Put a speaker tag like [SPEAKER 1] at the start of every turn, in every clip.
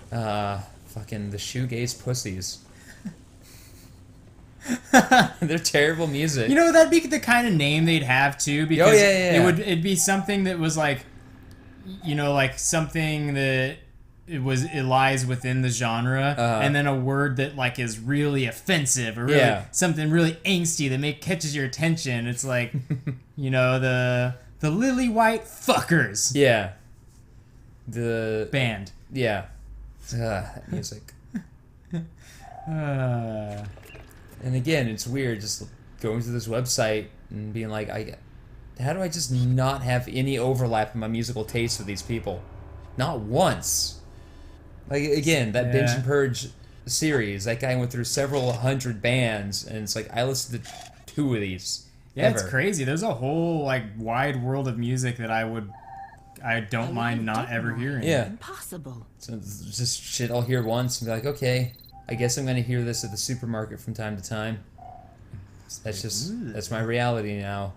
[SPEAKER 1] Fucking the shoegaze pussies. They're terrible music.
[SPEAKER 2] You know, that'd be the kind of name they'd have too, because it'd be something that was like, you know, like something that it lies within the genre, and then a word that like is really offensive or really something really angsty that catches your attention. It's like, you know, the Lily White Fuckers.
[SPEAKER 1] Yeah. The
[SPEAKER 2] band.
[SPEAKER 1] Yeah. That music. And again, it's weird just going to this website and being like, how do I just not have any overlap in my musical taste with these people? Not once. Like, again, that Binge and Purge series, that guy went through several hundred bands, and it's like, I listened to 2 of these.
[SPEAKER 2] Yeah, ever. It's crazy. There's a whole, like, wide world of music that I don't mind not ever hearing.
[SPEAKER 1] Yeah.
[SPEAKER 3] Impossible.
[SPEAKER 1] So it's just shit I'll hear once and be like, okay, I guess I'm gonna hear this at the supermarket from time to time. That's my reality now.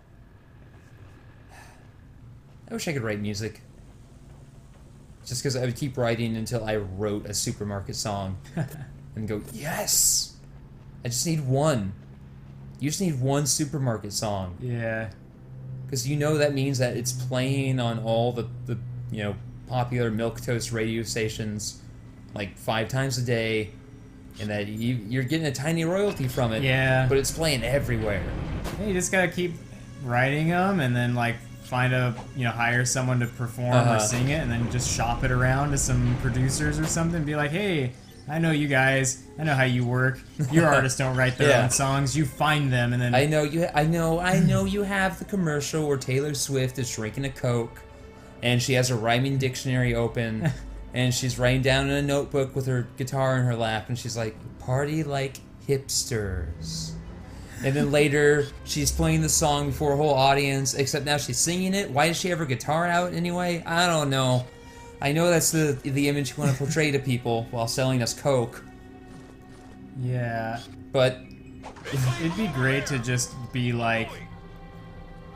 [SPEAKER 1] I wish I could write music. Just because I would keep writing until I wrote a supermarket song. And go, yes! I just need one. You just need one supermarket song.
[SPEAKER 2] Yeah.
[SPEAKER 1] Because you know that means that it's playing on all the you know, popular milquetoast radio stations like 5 times a day, and that you're getting a tiny royalty from it.
[SPEAKER 2] Yeah.
[SPEAKER 1] But it's playing everywhere.
[SPEAKER 2] Yeah, you just gotta keep writing them, and then like hire someone to perform or sing it, and then just shop it around to some producers or something. Be like, hey, I know you guys. I know how you work. Your artists don't write their own songs. You find them, and then
[SPEAKER 1] I know you have the commercial where Taylor Swift is drinking a Coke, and she has a rhyming dictionary open, and she's writing down in a notebook with her guitar in her lap, and she's like, "Party like hipsters." And then later, she's playing the song before a whole audience, except now she's singing it. Why does she have her guitar out anyway? I don't know. I know that's the image you want to portray to people while selling us Coke.
[SPEAKER 2] Yeah.
[SPEAKER 1] But
[SPEAKER 2] it'd be great to just be like...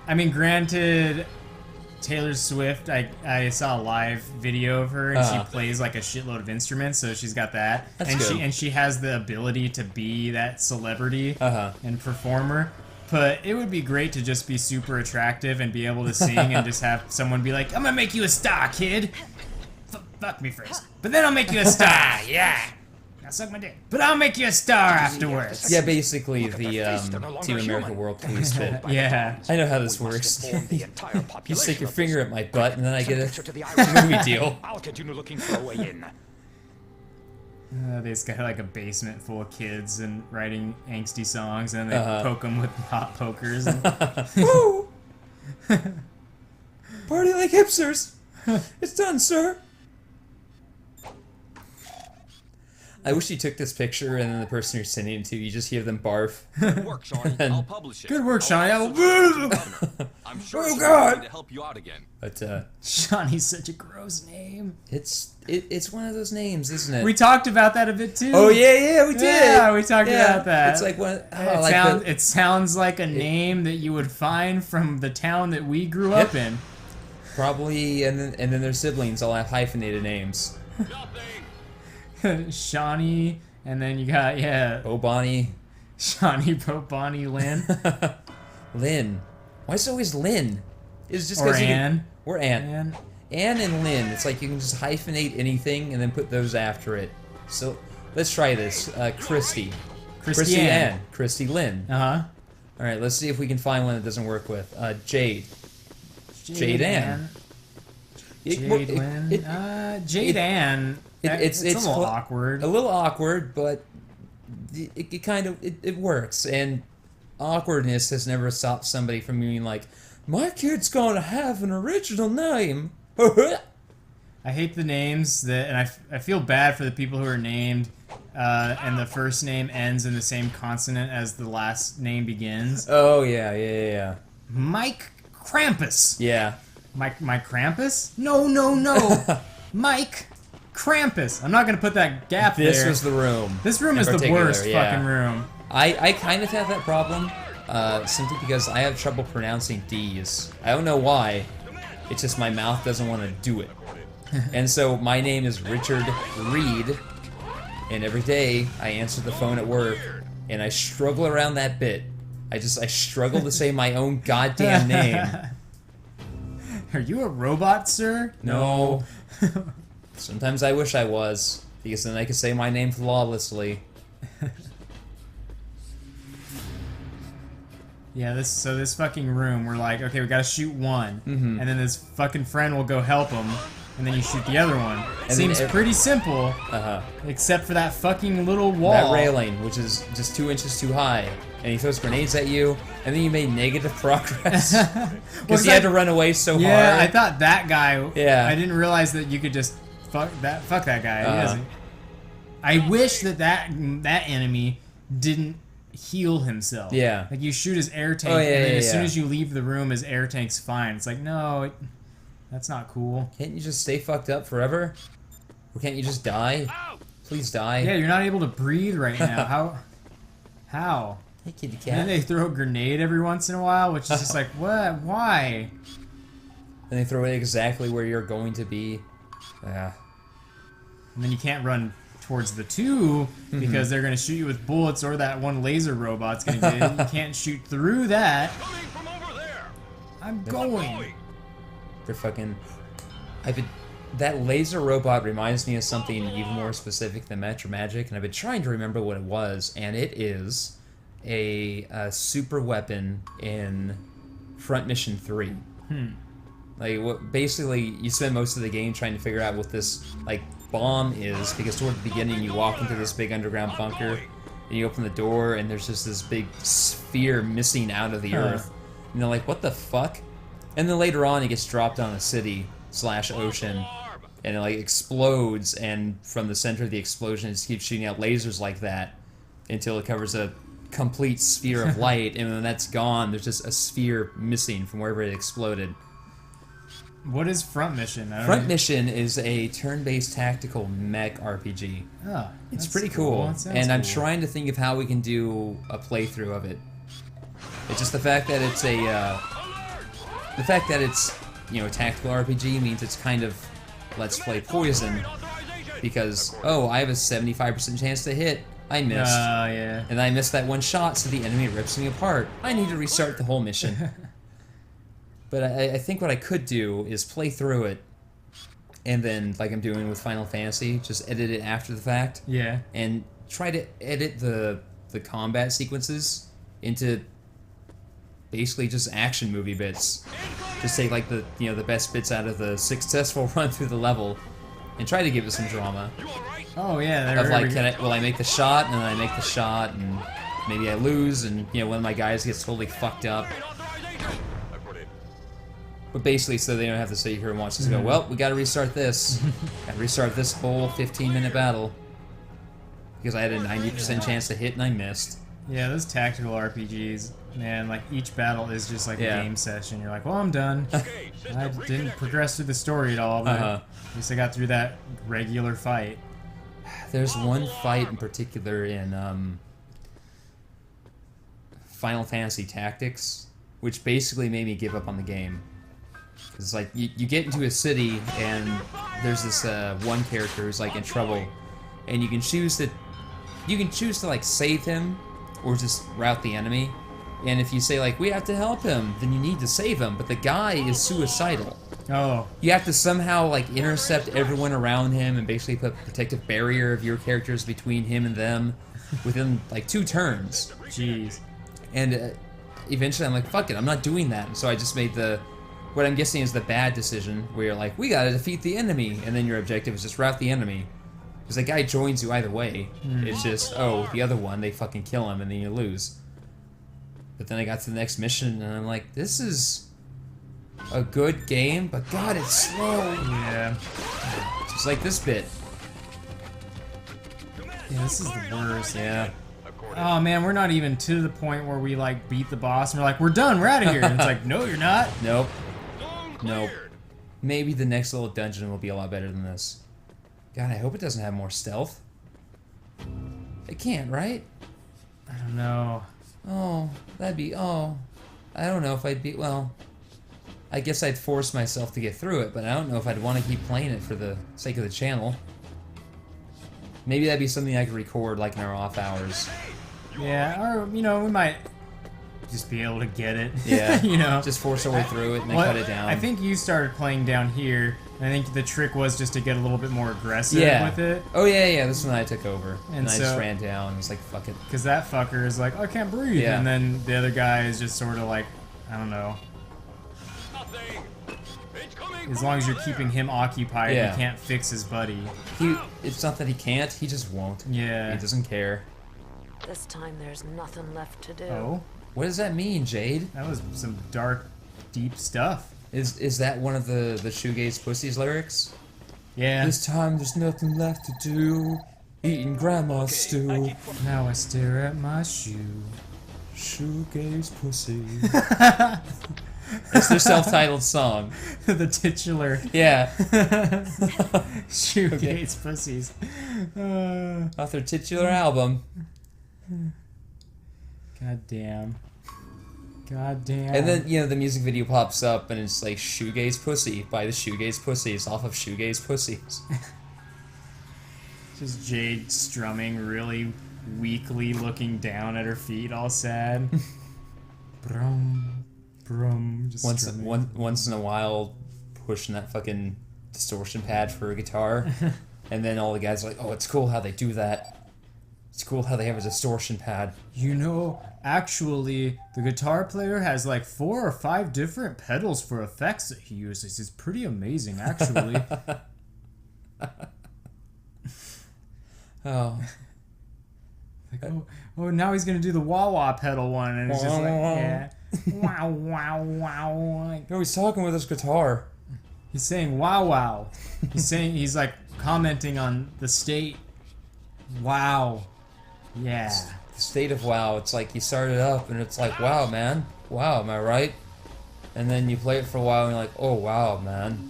[SPEAKER 2] I mean, granted, Taylor Swift, I saw a live video of her, and she plays like a shitload of instruments, so she's got that.
[SPEAKER 1] That's
[SPEAKER 2] and
[SPEAKER 1] good.
[SPEAKER 2] She has the ability to be that celebrity and performer. But it would be great to just be super attractive and be able to sing and just have someone be like, I'm gonna make you a star, kid. Fuck me first. But then I'll make you a star, yeah. Now suck my dick. But I'll make you a star afterwards.
[SPEAKER 1] yeah, basically the Team America World Police bit.
[SPEAKER 2] Yeah.
[SPEAKER 1] I know how this works. You stick your finger at my butt, and then I get a movie deal.
[SPEAKER 4] I'll continue looking for a way in.
[SPEAKER 2] They just got like a basement full of kids and writing angsty songs, and they poke them with hot pokers. And
[SPEAKER 1] Woo! Party like hipsters. It's done, sir. I wish you took this picture, and then the person you're sending it to, you just hear them barf.
[SPEAKER 4] Good work, Shawnee. I'll publish it.
[SPEAKER 2] Good work, Shawnee.
[SPEAKER 4] I'm sure
[SPEAKER 1] Oh,
[SPEAKER 4] she'll
[SPEAKER 1] God!
[SPEAKER 4] be to help you out again.
[SPEAKER 1] But
[SPEAKER 2] Shawnee's such a gross name.
[SPEAKER 1] it's one of those names, isn't it?
[SPEAKER 2] We talked about that a bit too.
[SPEAKER 1] Oh yeah, we did.
[SPEAKER 2] Yeah, we talked about that.
[SPEAKER 1] It's like one.
[SPEAKER 2] It sounds like a name that you would find from the town that we grew up in.
[SPEAKER 1] Probably, and then their siblings all have hyphenated names.
[SPEAKER 2] Shawnee, and then you got
[SPEAKER 1] Bo Bonnie.
[SPEAKER 2] Shawnee, Bo Bonnie, Lynn.
[SPEAKER 1] Lynn. Why is it always Lynn? It's just
[SPEAKER 2] Or
[SPEAKER 1] because
[SPEAKER 2] Ann.
[SPEAKER 1] Or Ann. Ann and Lynn. It's like you can just hyphenate anything and then put those after it. So let's try this. Christy. Christy Ann. Christy Lynn.
[SPEAKER 2] All
[SPEAKER 1] right, let's see if we can find one that doesn't work with. Jade. Jade Ann.
[SPEAKER 2] Jade Lynn. Jade Ann. It's a little awkward.
[SPEAKER 1] A little awkward, but it kind of works. And awkwardness has never stopped somebody from being like, my kid's gonna have an original name.
[SPEAKER 2] I hate the names and I feel bad for the people who are named and the first name ends in the same consonant as the last name begins.
[SPEAKER 1] Oh yeah.
[SPEAKER 2] Mike Krampus.
[SPEAKER 1] Yeah.
[SPEAKER 2] Mike Krampus? No. Mike Krampus. I'm not gonna put that gap there.
[SPEAKER 1] This was the room.
[SPEAKER 2] This room is the worst fucking room.
[SPEAKER 1] I kind of have that problem, simply because I have trouble pronouncing D's. I don't know why. It's just my mouth doesn't want to do it. And so my name is Richard Reed, and every day I answer the phone at work, and I struggle around that bit. I struggle to say my own goddamn name.
[SPEAKER 2] Are you a robot, sir?
[SPEAKER 1] No. Sometimes I wish I was, because then I could say my name flawlessly.
[SPEAKER 2] Yeah, this fucking room, we're like, okay, we gotta shoot one, and then this fucking friend will go help him, and then you shoot the other one. Seems pretty simple, except for that fucking little wall.
[SPEAKER 1] That railing, which is just 2 inches too high, and he throws grenades at you, and then you made negative progress because he had to run away so hard.
[SPEAKER 2] Yeah, I thought that guy.
[SPEAKER 1] Yeah,
[SPEAKER 2] I didn't realize that you could just fuck that guy. I wish that enemy didn't heal himself.
[SPEAKER 1] Yeah.
[SPEAKER 2] Like you shoot his air tank,
[SPEAKER 1] and
[SPEAKER 2] then as soon as you leave the room, his air tank's fine. It's like, no, that's not cool.
[SPEAKER 1] Can't you just stay fucked up forever? Or can't you just die? Please die.
[SPEAKER 2] Yeah, you're not able to breathe right now. How?
[SPEAKER 1] Hey, kitty cat.
[SPEAKER 2] And then they throw a grenade every once in a while, which is just like, what? Why?
[SPEAKER 1] And they throw it exactly where you're going to be. Yeah.
[SPEAKER 2] And then you can't run towards the two because they're gonna shoot you with bullets, or that one laser robot's gonna get in. You can't shoot through that.
[SPEAKER 4] From over there.
[SPEAKER 2] I'm going.
[SPEAKER 1] They're fucking. That laser robot reminds me of something even more specific than Metro Magic, and I've been trying to remember what it was, and it is a super weapon in Front Mission 3. Like, basically, you spend most of the game trying to figure out what this, like, bomb is, because toward the beginning you walk into this big underground bunker, and you open the door, and there's just this big sphere missing out of the earth. And they're like, what the fuck? And then later on, it gets dropped on a city/ocean, and it, like, explodes, and from the center of the explosion, it just keeps shooting out lasers like that until it covers a complete sphere of light, and when that's gone, there's just a sphere missing from wherever it exploded.
[SPEAKER 2] What is Front Mission?
[SPEAKER 1] Front Mission is a turn-based tactical mech RPG.
[SPEAKER 2] Oh,
[SPEAKER 1] it's pretty cool, and I'm trying to think of how we can do a playthrough of it. It's just the fact that it's a a tactical RPG means it's kind of let's play Poison, because I have a 75% chance to hit. I missed.
[SPEAKER 2] Yeah.
[SPEAKER 1] And I missed that one shot, so the enemy rips me apart. I need to restart the whole mission. But I think what I could do is play through it, and then, like I'm doing with Final Fantasy, just edit it after the fact.
[SPEAKER 2] Yeah.
[SPEAKER 1] And try to edit the combat sequences into basically just action movie bits. Just take like the best bits out of the successful run through the level, and try to give it some drama.
[SPEAKER 2] Oh yeah.
[SPEAKER 1] Of like, will I make the shot, and then I make the shot, and maybe I lose, and one of my guys gets totally fucked up. But basically, so they don't have to sit here and watch us go, well, we gotta restart this. And restart this whole 15-minute battle. Because I had a 90% chance to hit and I missed.
[SPEAKER 2] Yeah, those tactical RPGs, man, like each battle is just like a game session. You're like, well, I'm done. I didn't progress through the story at all, but at least I got through that regular fight.
[SPEAKER 1] There's one fight in particular in Final Fantasy Tactics, which basically made me give up on the game. It's like, you get into a city, and there's this one character who's like in trouble, and you can choose to like save him, or just rout the enemy. And if you say like, we have to help him, then you need to save him, but the guy is suicidal.
[SPEAKER 2] Oh.
[SPEAKER 1] You have to somehow like intercept everyone around him and basically put a protective barrier of your characters between him and them within like 2 turns.
[SPEAKER 2] Jeez.
[SPEAKER 1] And eventually I'm like, fuck it, I'm not doing that. And so I just made what I'm guessing is the bad decision, where you're like, we gotta defeat the enemy, and then your objective is just rout the enemy. Because the guy joins you either way. It's just, the other one, they fucking kill him, and then you lose. But then I got to the next mission, and I'm like, this is a good game, but God, it's slow.
[SPEAKER 2] Yeah.
[SPEAKER 1] Just like this bit.
[SPEAKER 2] Yeah, this is the worst.
[SPEAKER 1] Yeah.
[SPEAKER 2] Oh man, we're not even to the point where we like beat the boss, and we're like, we're done, we're out of here. And it's like, no, you're not.
[SPEAKER 1] Nope. Nope. Maybe the next little dungeon will be a lot better than this. God, I hope it doesn't have more stealth. It can't, right?
[SPEAKER 2] I don't know.
[SPEAKER 1] Oh, that'd be... I don't know if I'd be... Well... I guess I'd force myself to get through it, but I don't know if I'd want to keep playing it for the sake of the channel. Maybe that'd be something I could record, like, in our off hours.
[SPEAKER 2] Yeah, or, you know, we might just be able to get it.
[SPEAKER 1] Yeah.
[SPEAKER 2] You know?
[SPEAKER 1] Just force our way through it and then cut it down.
[SPEAKER 2] I think you started playing down here, and I think the trick was just to get a little bit more aggressive with it.
[SPEAKER 1] Oh, yeah, this is when I took over. And I
[SPEAKER 2] so,
[SPEAKER 1] just ran down and was like, fuck it.
[SPEAKER 2] Because that fucker is like, oh, I can't breathe.
[SPEAKER 1] Yeah.
[SPEAKER 2] And then the other guy is just sort of like, I don't know. As long as you're keeping him occupied,
[SPEAKER 1] Yeah.
[SPEAKER 2] he can't fix his buddy.
[SPEAKER 1] It's not that he can't, he just won't.
[SPEAKER 2] Yeah.
[SPEAKER 1] He doesn't care.
[SPEAKER 3] This time there's nothing left to do.
[SPEAKER 2] Oh?
[SPEAKER 1] What does that mean, Jade?
[SPEAKER 2] That was some dark, deep stuff.
[SPEAKER 1] Is that one of the Shoegaze Pussies lyrics?
[SPEAKER 2] Yeah.
[SPEAKER 1] This time there's nothing left to do. Eating grandma's stew.
[SPEAKER 2] Now I stare at my shoe.
[SPEAKER 1] Shoegaze Pussy. It's their self-titled song.
[SPEAKER 2] The titular.
[SPEAKER 1] Yeah.
[SPEAKER 2] Shoegaze Pussies.
[SPEAKER 1] Off their titular album.
[SPEAKER 2] God damn. God damn.
[SPEAKER 1] And then, you know, the music video pops up and it's like Shoegaze Pussy by the Shoegaze Pussies off of Shoegaze Pussies.
[SPEAKER 2] Just Jade strumming really weakly, looking down at her feet, all sad. Brum, brum, just strumming.
[SPEAKER 1] Once in a while, pushing that fucking distortion pad for a guitar. And then all the guys are like, oh, it's cool how they do that. It's cool how they have a distortion pad.
[SPEAKER 2] You know, actually, the guitar player has like 4 or 5 different pedals for effects that he uses. It's pretty amazing, actually.
[SPEAKER 1] Oh.
[SPEAKER 2] Like, oh, now he's gonna do the wah-wah pedal one, and it's just like, yeah. Wow, wow, wow.
[SPEAKER 1] No, he's talking with his guitar.
[SPEAKER 2] He's saying wow, wow. He's like commenting on the state. Wow. Yeah.
[SPEAKER 1] The state of WoW. It's like you start it up and it's like, wow, man. Wow, am I right? And then you play it for a while and you're like, oh, wow, man.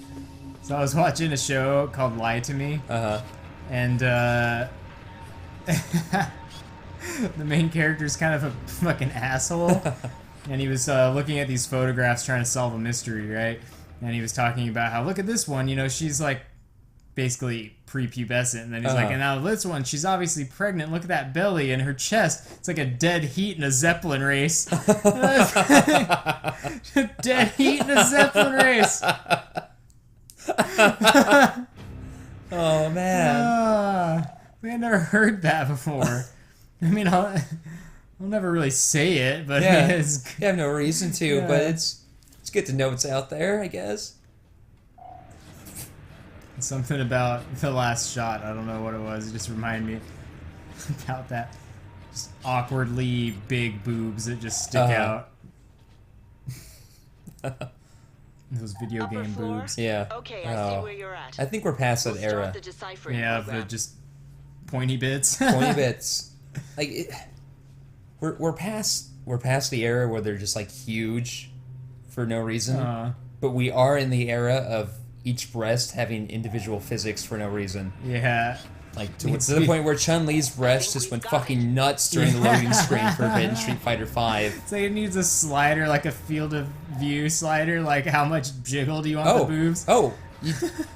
[SPEAKER 2] So I was watching a show called Lie to Me.
[SPEAKER 1] Uh-huh.
[SPEAKER 2] And, the main character's kind of a fucking asshole. And he was looking at these photographs trying to solve a mystery, right? And he was talking about how, look at this one, you know, she's like basically prepubescent. And then he's like, and now this one, she's obviously pregnant. Look at that belly and her chest. It's like a dead heat in a Zeppelin race. Dead heat in a Zeppelin race.
[SPEAKER 1] Oh, man.
[SPEAKER 2] We had never heard that before. I mean, I'll never really say it, but
[SPEAKER 1] Yeah,
[SPEAKER 2] it's...
[SPEAKER 1] you have no reason to, but it's good to know it's out there, I guess.
[SPEAKER 2] Something about the last shot. I don't know what it was. It just reminded me about that. Just awkwardly big boobs that just stick out. Those video
[SPEAKER 3] Upper
[SPEAKER 2] game
[SPEAKER 3] floor?
[SPEAKER 2] boobs.
[SPEAKER 1] Yeah.
[SPEAKER 3] Okay, I see where you're at.
[SPEAKER 1] I think we're past that
[SPEAKER 3] We'll
[SPEAKER 1] era.
[SPEAKER 3] start the deciphering
[SPEAKER 2] Yeah,
[SPEAKER 3] program.
[SPEAKER 2] the just pointy bits.
[SPEAKER 1] 20 bits. Like, we're past the era where they're just like huge for no reason. But we are in the era of each breast having individual physics for no reason.
[SPEAKER 2] Yeah.
[SPEAKER 1] Like to the point where Chun-Li's breast just went fucking nuts during the loading screen for in Street Fighter V.
[SPEAKER 2] So it needs a slider, like a field of view slider, like how much jiggle do you want the boobs?
[SPEAKER 1] Oh,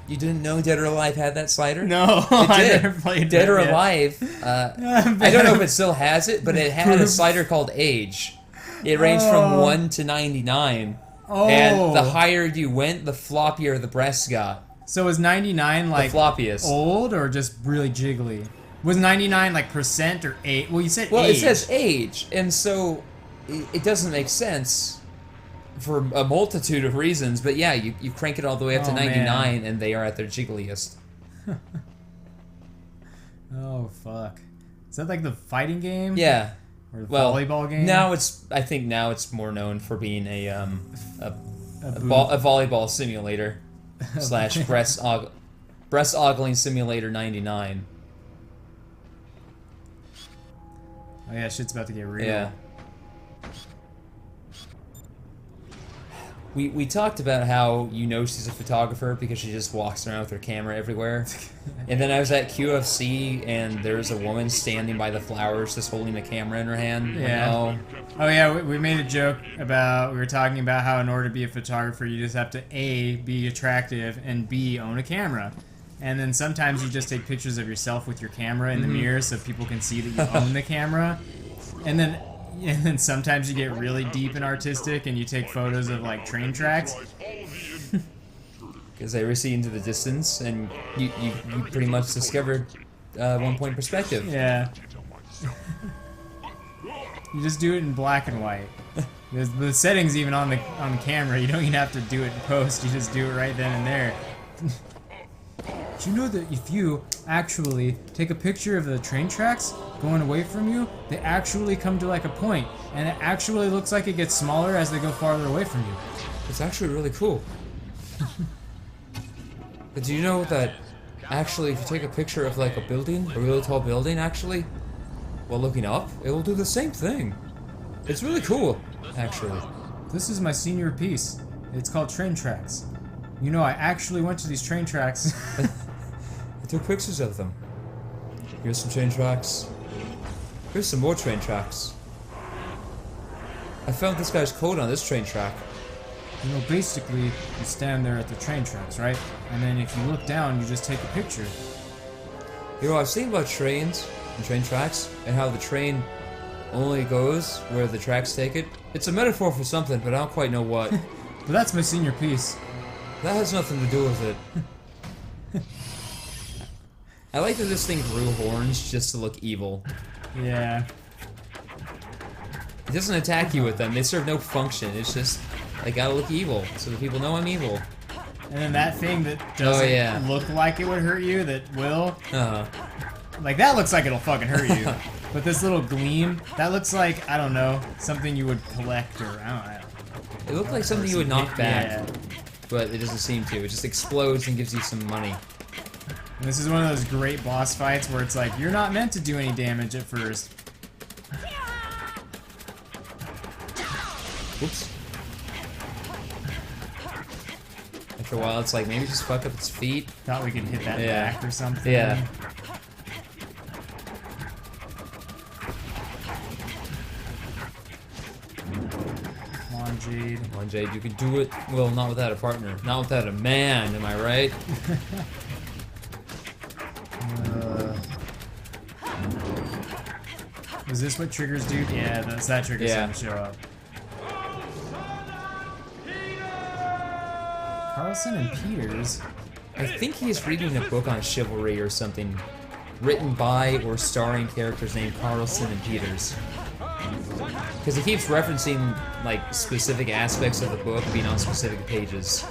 [SPEAKER 1] you didn't know Dead or Alive had that slider?
[SPEAKER 2] No,
[SPEAKER 1] It did.
[SPEAKER 2] I never played
[SPEAKER 1] Dead
[SPEAKER 2] that
[SPEAKER 1] or
[SPEAKER 2] yet.
[SPEAKER 1] Alive, I don't know if it still has it, but it had a slider called Age. It ranged from 1 to 99.
[SPEAKER 2] Oh.
[SPEAKER 1] And the higher you went, the floppier the breasts got.
[SPEAKER 2] So was 99 like
[SPEAKER 1] The floppiest.
[SPEAKER 2] old or just really jiggly? Was 99 like percent or age? Well, you said
[SPEAKER 1] Well,
[SPEAKER 2] age.
[SPEAKER 1] it says age, and so it doesn't make sense for a multitude of reasons. But yeah, you crank it all the way up to 99,
[SPEAKER 2] man.
[SPEAKER 1] and they are at their jiggliest.
[SPEAKER 2] Oh fuck! Is that like the fighting game?
[SPEAKER 1] Yeah.
[SPEAKER 2] Or the
[SPEAKER 1] Well,
[SPEAKER 2] volleyball game?
[SPEAKER 1] I think now it's more known for being a
[SPEAKER 2] boob.
[SPEAKER 1] volleyball simulator slash breast ogling simulator 99.
[SPEAKER 2] Oh yeah, shit's about to get real.
[SPEAKER 1] Yeah. We talked about how she's a photographer because she just walks around with her camera everywhere. And then I was at QFC and there's a woman standing by the flowers just holding a camera in her hand.
[SPEAKER 2] Yeah.
[SPEAKER 1] Like,
[SPEAKER 2] oh yeah, we made a joke about, we were talking about how in order to be a photographer you just have to A, be attractive, and B, own a camera. And then sometimes you just take pictures of yourself with your camera in the mirror so people can see that you own the camera. And then sometimes you get really deep and artistic and you take photos of like train tracks.
[SPEAKER 1] Because they recede into the distance and you pretty much discovered one-point perspective.
[SPEAKER 2] Yeah. You just do it in black and white. The settings even on the camera, you don't even have to do it in post, you just do it right then and there. Do you know that if you actually take a picture of the train tracks going away from you, they actually come to like a point, and it actually looks like it gets smaller as they go farther away from you.
[SPEAKER 1] It's actually really cool. But do you know that actually if you take a picture of like a building, a really tall building actually, while looking up, it will do the same thing. It's really cool, actually.
[SPEAKER 2] This is my senior piece. It's called Train Tracks. You know, I actually went to these train tracks.
[SPEAKER 1] I took pictures of them. Here's some train tracks. Here's some more train tracks. I found this guy's code on this train track.
[SPEAKER 2] You know, basically, you stand there at the train tracks, right? And then if you look down, you just take a picture.
[SPEAKER 1] You know, I've seen about trains and train tracks, and how the train only goes where the tracks take it. It's a metaphor for something, but I don't quite know what.
[SPEAKER 2] But that's my senior piece.
[SPEAKER 1] That has nothing to do with it. I like that this thing grew horns just to look evil.
[SPEAKER 2] Yeah.
[SPEAKER 1] It doesn't attack you with them. They serve no function. It's just, I gotta look evil, so that people know I'm evil.
[SPEAKER 2] And then that thing that doesn't look like it would hurt you, that will. Like, that looks like it'll fucking hurt you. But this little gleam, that looks like, I don't know, something you would collect, or I don't know.
[SPEAKER 1] It looked like something you would knock back,
[SPEAKER 2] Yeah.
[SPEAKER 1] but it doesn't seem to. It just explodes and gives you some money.
[SPEAKER 2] And this is one of those great boss fights where it's like, you're not meant to do any damage at first.
[SPEAKER 1] Whoops. After a while, it's like, maybe just fuck up its feet.
[SPEAKER 2] Thought we could hit that
[SPEAKER 1] Yeah.
[SPEAKER 2] back or something.
[SPEAKER 1] Yeah.
[SPEAKER 2] Come on, Jade.
[SPEAKER 1] Come on, Jade, you can do it. Well, not without a partner. Not without a man, am I right?
[SPEAKER 2] Is this what triggers do? Yeah, that triggers him to show up. Carlson and Peters?
[SPEAKER 1] I think he's reading a book on chivalry or something, written by or starring characters named Carlson and Peters. Because he keeps referencing, like, specific aspects of the book being on specific pages.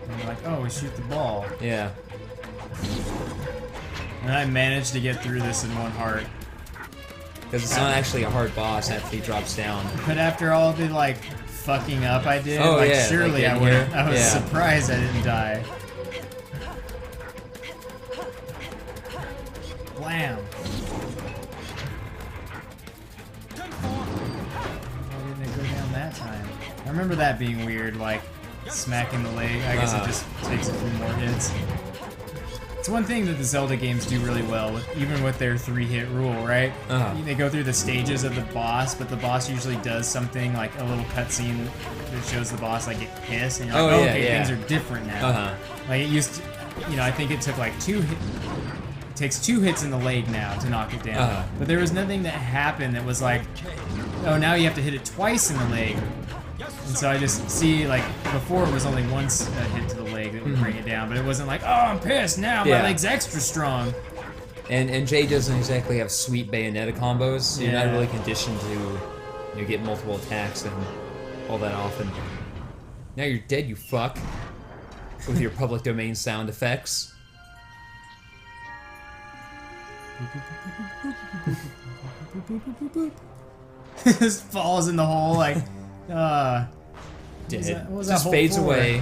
[SPEAKER 2] And you're like, oh, we shoot the ball.
[SPEAKER 1] Yeah.
[SPEAKER 2] And I managed to get through this in one heart.
[SPEAKER 1] Because it's not actually a hard boss after he drops down.
[SPEAKER 2] But after all the, like, fucking up I did,
[SPEAKER 1] Oh,
[SPEAKER 2] like,
[SPEAKER 1] yeah,
[SPEAKER 2] surely
[SPEAKER 1] like
[SPEAKER 2] I would.
[SPEAKER 1] here.
[SPEAKER 2] I was
[SPEAKER 1] Yeah.
[SPEAKER 2] surprised I didn't die. Blam. Why didn't it go down that time? I remember that being weird, like, smacking the leg. I guess it just takes a few more hits. It's one thing that the Zelda games do really well, even with their 3-hit rule, right? They go through the stages of the boss, but the boss usually does something like a little cutscene that shows the boss like get pissed, and you're like, okay, things are different now. Like it used to, you know, I think it took like 2 hits. It takes 2 hits in the leg now to knock it down. But there was nothing that happened that was like, oh, now you have to hit it twice in the leg. And so I just see, like, before it was only once a hit to the leg that would bring it down, but it wasn't like, oh, I'm pissed now, my leg's extra strong.
[SPEAKER 1] And Jay doesn't exactly have sweet Bayonetta combos, so you're not really conditioned to get multiple attacks and all that often. Now you're dead, you fuck. With your public domain sound effects.
[SPEAKER 2] Just falls in the hole, like,
[SPEAKER 1] Dead.
[SPEAKER 2] What was
[SPEAKER 1] Just
[SPEAKER 2] that
[SPEAKER 1] fades
[SPEAKER 2] hole for?
[SPEAKER 1] away.